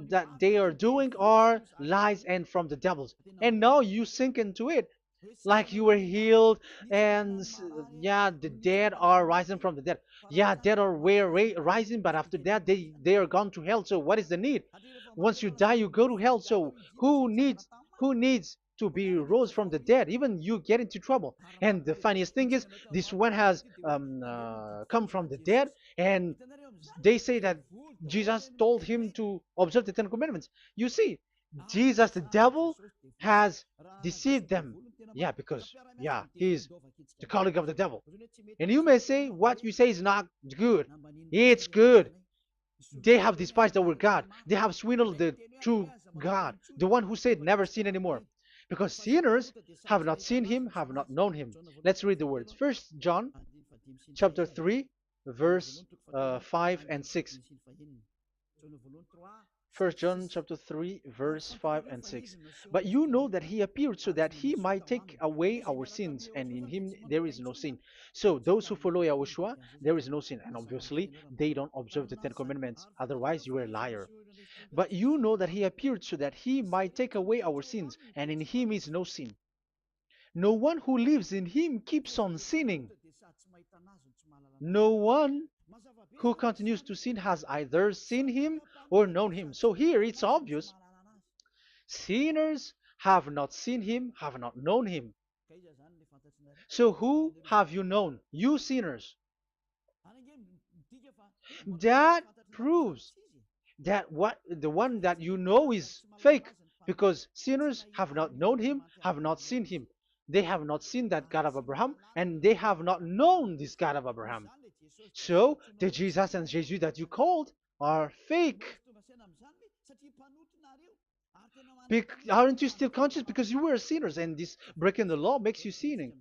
that they are doing are lies and from the devils. And now you sink into it like you were healed, and yeah, the dead are rising from the dead. Yeah, dead are rising, but after that they are gone to hell. So what is the need? Once you die, you go to hell. So who needs to be rose from the dead? Even you get into trouble. And the funniest thing is, this one has come from the dead, and they say that Jesus told him to observe the Ten Commandments. You see, Jesus, the devil, has deceived them. Yeah, because yeah, he's the colleague of the devil. And you may say what you say is not good. It's good. They have despised our God. They have swindled the true God, the one who said never sin anymore. Because sinners have not seen him, have not known him. Let's read the words. First John chapter 3, verse 5 and 6. First John chapter 3, verse 5 and 6. But you know that he appeared so that he might take away our sins, and in him there is no sin. So those who follow YAHOSHUAH, there is no sin. And obviously, they don't observe the Ten Commandments. Otherwise, you are a liar. But you know that he appeared so that he might take away our sins, and in him is no sin. No one who lives in him keeps on sinning. No one who continues to sin has either seen him or known him. So here it's obvious. Sinners have not seen him, have not known him. So who have you known? You sinners. That proves that what the one that you know is fake, because sinners have not known him, have not seen him. They have not seen that God of Abraham, and they have not known this God of Abraham. So the Jesus and Jesus that you called are fake. Aren't you still conscious? Because you were sinners, and this breaking the law makes you sinning.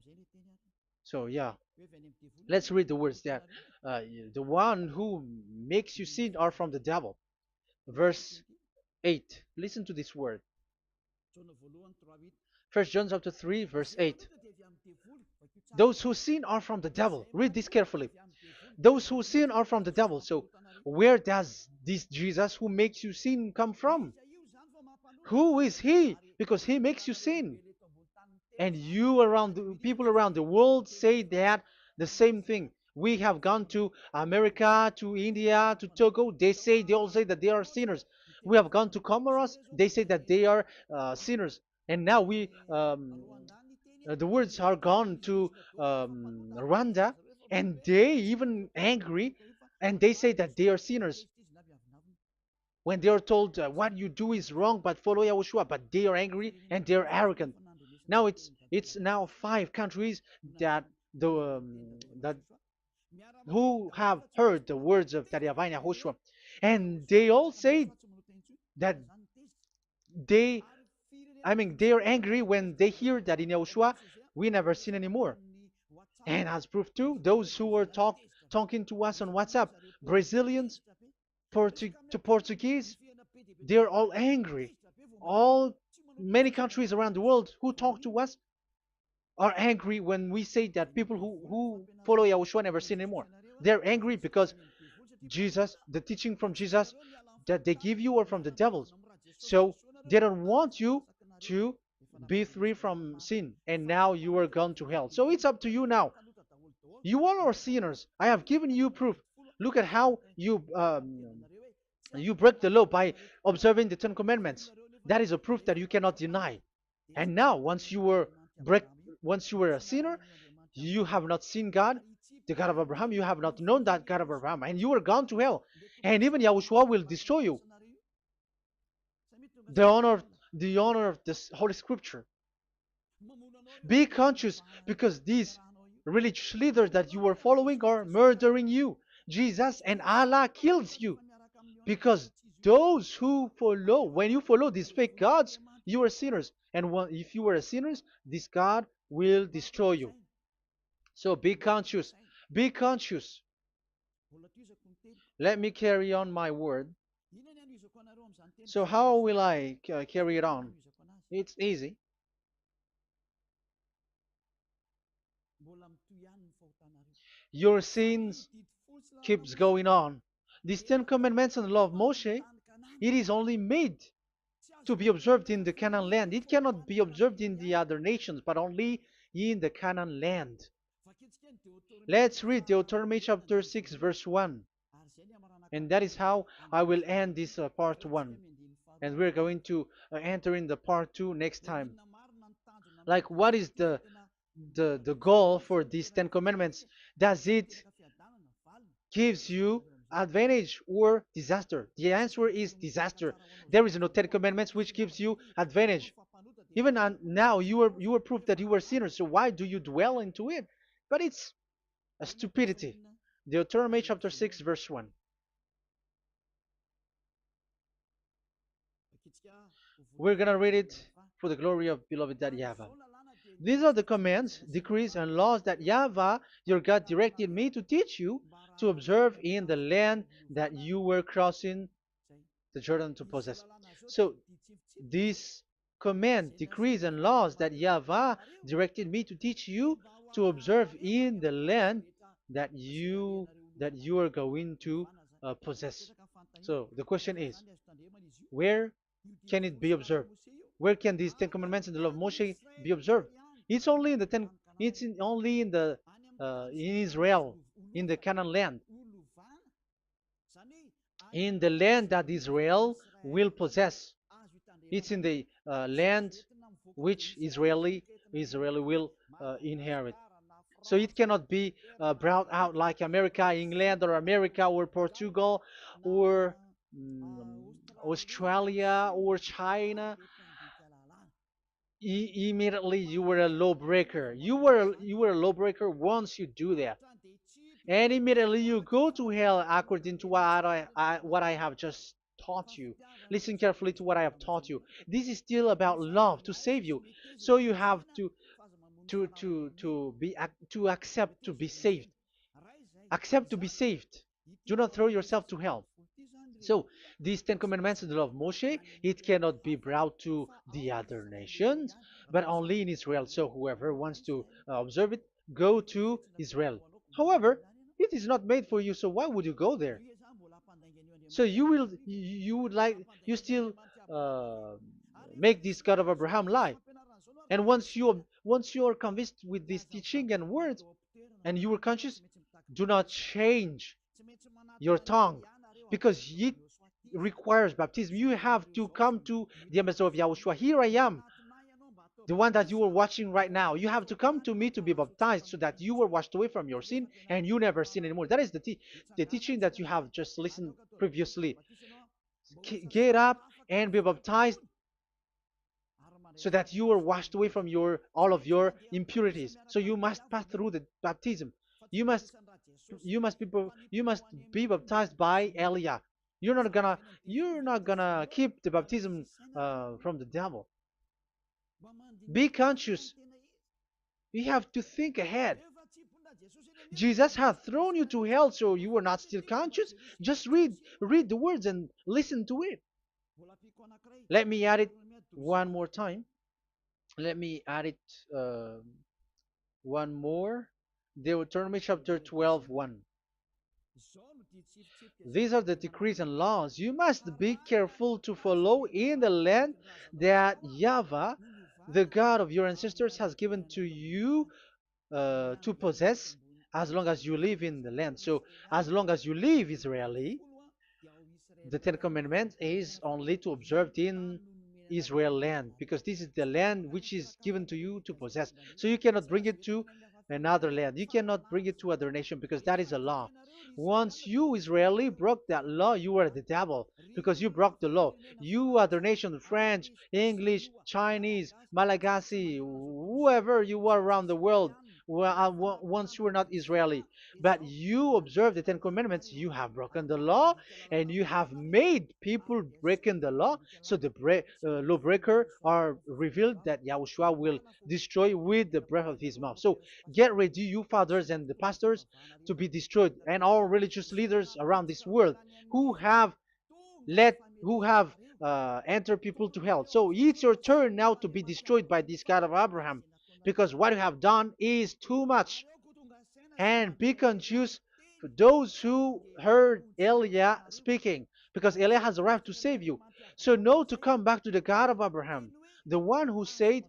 So yeah, let's read the words that the one who makes you sin are from the devil. Verse 8. Listen to this word. First John chapter 3, verse 8. Those who sin are from the devil. Read this carefully. Those who sin are from the devil. So where does this Jesus who makes you sin come from? Who is he? Because he makes you sin. And people around the world say that the same thing. We have gone to America, to India, to Togo. They all say that they are sinners. We have gone to Comoros. They say that they are sinners. And now the words are gone to Rwanda, and they even angry, and they say that they are sinners when they are told what you do is wrong, but follow YAHOSHUAH. But they are angry and they are arrogant. Now it's now 5 countries that that who have heard the words of YAHVAH and YAHOSHUAH, and they all say that they they are angry when they hear that in YAHOSHUAH we never sin anymore. And as proof too, those who were talking to us on WhatsApp, Brazilians, Portuguese, they're all angry. All Many countries around the world who talk to us are angry when we say that people who follow YAHOSHUAH never sin anymore. They're angry because Jesus, the teaching from Jesus that they give you are from the devils. So they don't want you to be free from sin, and now you are gone to hell. So it's up to you now. You all are sinners. I have given you proof. Look at how you break the law by observing the Ten Commandments. That is a proof that you cannot deny. And now, once you were a sinner, you have not seen God, the God of Abraham. You have not known that God of Abraham, and you are gone to hell. And even YAHOSHUAH will destroy you. The honor of this Holy Scripture. Be conscious, because these religious leaders that you are following are murdering you. Jesus and Allah kills you. Because those who follow, when you follow these fake gods, you are sinners. And if you are a sinners, this God will destroy you. So be conscious. Be conscious. Let me carry on my word. So how will I carry it on? It's easy. Your sins keeps going on. These Ten Commandments and the law of Moshe, it is only made to be observed in the Canaan land. It cannot be observed in the other nations, but only in the Canaan land. Let's read Deuteronomy chapter 6, verse 1. And that is how I will end this part 1. And we're going to enter in the part 2 next time. Like, what is the goal for these Ten Commandments? Does it gives you advantage or disaster? The answer is disaster. There is no Ten Commandments which gives you advantage. Even now, you are proof that you were sinners. So why do you dwell into it? But it's a stupidity. Deuteronomy chapter 6, verse 1. We're going to read it for the glory of beloved Daddy Yahweh. These are the commands, decrees, and laws that Yahweh, your God, directed me to teach you to observe in the land that you were crossing the Jordan to possess. So, these command, decrees, and laws that Yahweh directed me to teach you to observe in the land that you are going to possess. So the question is, where can it be observed? Where can these Ten Commandments and the law of Moshe be observed? It's only in the ten. Only in the in Israel, in the Canaan land, in the land that Israel will possess. It's in the land which Israeli will inherit. So it cannot be brought out like America, England, or America, or Portugal, or Australia, or China. Immediately you were a lawbreaker. You were a lawbreaker once you do that, and immediately you go to hell according to what I have just taught you. Listen carefully to what I have taught you. This is still about love to save you. So you have to accept to be saved. Accept to be saved. Do not throw yourself to hell. So these Ten Commandments and the law of Moshe, it cannot be brought to the other nations, but only in Israel. So whoever wants to observe it, go to Israel. However, it is not made for you, so why would you go there? So you still uh, make this God of Abraham lie. And once you are convinced with this teaching and words, and you are conscious, do not change your tongue, because it requires baptism. You have to come to the ambassador of Yahushua. Here I am, the one that you are watching right now. You have to come to me to be baptized so that you were washed away from your sin and you never sin anymore. That is the teaching that you have just listened previously. Get up and be baptized so that you are washed away from all of your impurities. So you must pass through the baptism. You must be baptized by Elia. You're not gonna keep the baptism from the devil. Be conscious. You have to think ahead. Jesus had thrown you to hell, so you were not still conscious. Just read the words and listen to it. Let me add it one more time. Let me add it one more. Deuteronomy chapter 12, 1. These are the decrees and laws you must be careful to follow in the land that Yahweh, the God of your ancestors, has given to you to possess as long as you live in the land. So, as long as you live Israeli, the Ten Commandments is only to observe in Israel land, because this is the land which is given to you to possess. So you cannot bring it to another land. You cannot bring it to other nation, because that is a law. Once you Israeli broke that law, you were the devil, because you broke the law. You other nation, French, English, Chinese, Malagasy, whoever you are around the world, once you were not Israeli, but you observe the Ten Commandments, you have broken the law, and you have made people breaking the law. So the lawbreaker are revealed that Yahushua will destroy with the breath of his mouth. So get ready, you fathers and the pastors, to be destroyed, and all religious leaders around this world who have entered people to hell. So it's your turn now to be destroyed by this God of Abraham, because what you have done is too much. And be conscious for those who heard Eliah speaking, because Eliah has arrived to save you. So know to come back to the God of Abraham, the one who said,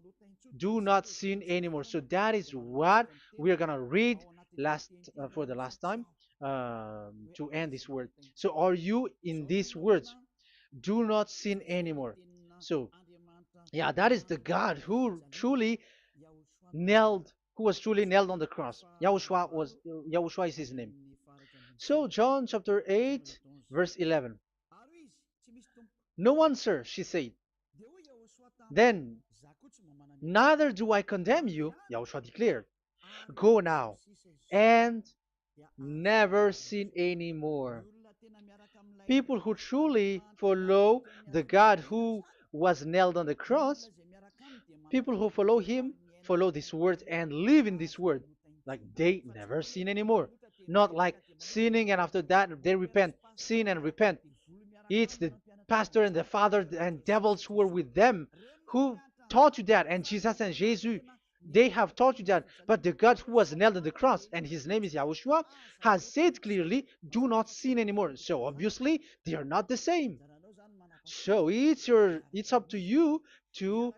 "Do not sin anymore." So that is what we are gonna read last for the last time to end this word. So are you in these words? Do not sin anymore. So yeah, that is the God who was truly nailed on the cross. Yahushua is his name. So John chapter 8 verse 11. "No answer," she said. Then, "Neither do I condemn you," Yahushua declared. "Go now and never sin anymore." People who truly follow the God who was nailed on the cross, people who follow him, follow this word and live in this word. Like they never sin anymore. Not like sinning and after that they repent. Sin and repent. It's the pastor and the father and devils who were with them who taught you that. And Jesus and Jesus, they have taught you that. But the God who was nailed on the cross, and his name is Yahushua, has said clearly, do not sin anymore. So obviously, they are not the same. So it's up to you to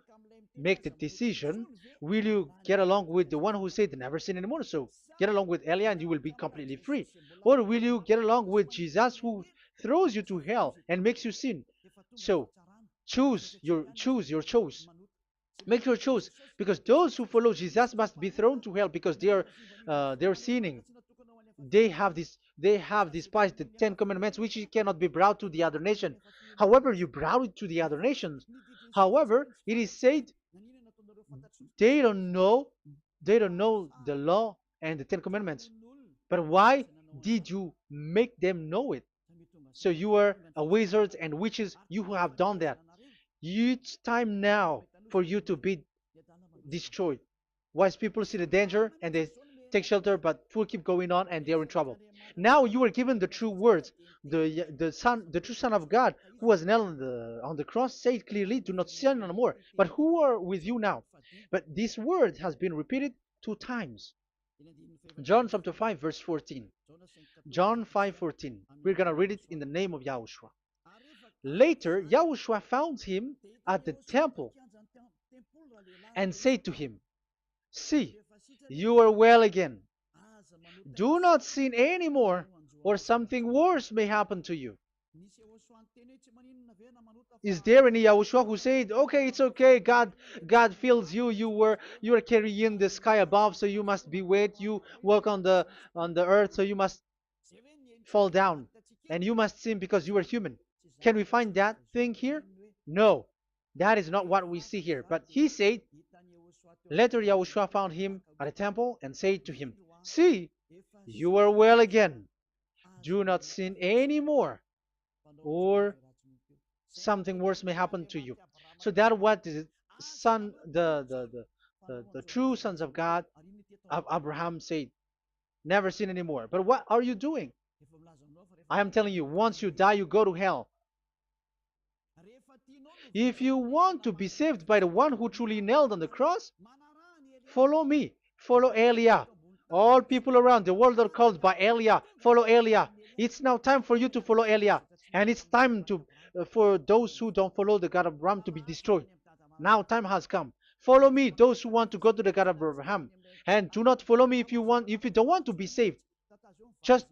make the decision. Will you get along with the one who said never sin anymore? So get along with Elia and you will be completely free. Or will you get along with Jesus who throws you to hell and makes you sin? So choose your choice. Make your choice, because those who follow Jesus must be thrown to hell because they are sinning. They have despised the Ten Commandments, which cannot be brought to the other nation. However, you brought it to the other nations. However, it is said they don't know they don't know the law and the Ten Commandments. But why did you make them know it? So you are a wizard and witches, you who have done that. It's time now for you to be destroyed. Wise people see the danger and they take shelter, but fool keep going on and they are in trouble. Now you are given the true words. The true Son of God, who was nailed on the cross, said clearly, "Do not sin no more." But who are with you now? But this word has been repeated 2 times. John chapter 5 verse 14. John 5:14. We're gonna read it in the name of Yahushua. Later, Yahushua found him at the temple and said to him, "See, you are well again. Do not sin anymore, or something worse may happen to you." Is there any Yahushua who said, "Okay, it's okay, God fills you, you are carrying the sky above, so you must be wet, you walk on the earth, so you must fall down, and you must sin because you are human"? Can we find that thing here? No, that is not what we see here. But he said, later Yahushua found him at a temple and said to him, "See, you are well again. Do not sin anymore, or something worse may happen to you." So that what the son, the true sons of God of Abraham said, never sin anymore. But what are you doing? I am telling you, once you die, you go to hell. If you want to be saved by the one who truly nailed on the cross, follow me. Follow Elia. All people around the world are called by Elia. Follow Elia. It's now time for you to follow Elia. And it's time for those who don't follow the God of Abraham to be destroyed. Now time has come. Follow me, those who want to go to the God of Abraham. And do not follow me if you don't want to be saved. Just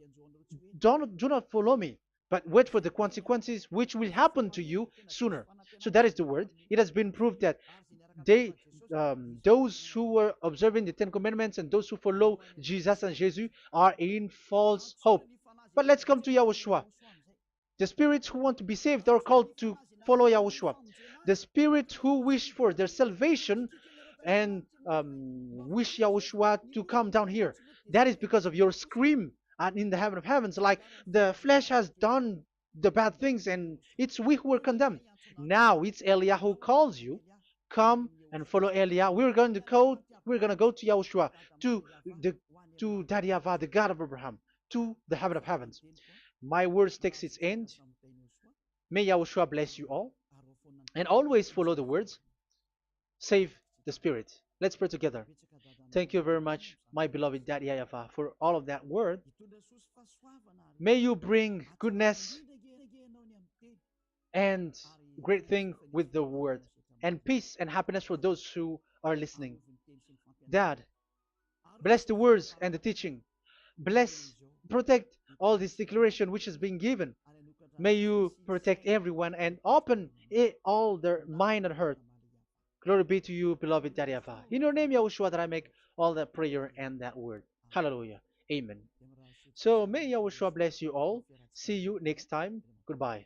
do not follow me, but wait for the consequences which will happen to you sooner. So that is the word. It has been proved that they those who were observing the Ten Commandments and those who follow Jesus and Jesus are in false hope. But let's come to Yahushua. The spirits who want to be saved are called to follow Yahushua. The spirits who wish for their salvation and wish Yahushua to come down here. That is because of your scream in the heaven of heavens, like the flesh has done the bad things, and it's we who were condemned. Now it's Eliah who calls you. Come and follow Eliah. We're going to go to Yahushua, to the to Daddy Yahvah, the God of Abraham, to the heaven of heavens. My words takes its end. May Yahushua bless you all, and always follow the words. Save the spirit. Let's pray together. Thank you very much, my beloved Daddy Yahvah, for all of that word. May you bring goodness and great thing with the word, and peace and happiness for those who are listening. Dad, bless the words and the teaching. Bless, protect all this declaration which is being given. May you protect everyone and open all their mind and heart. Glory be to you, beloved Daddy Ava. In your name, Yahushua, that I make all that prayer and that word. Hallelujah. Amen. So may Yahushua bless you all. See you next time. Goodbye.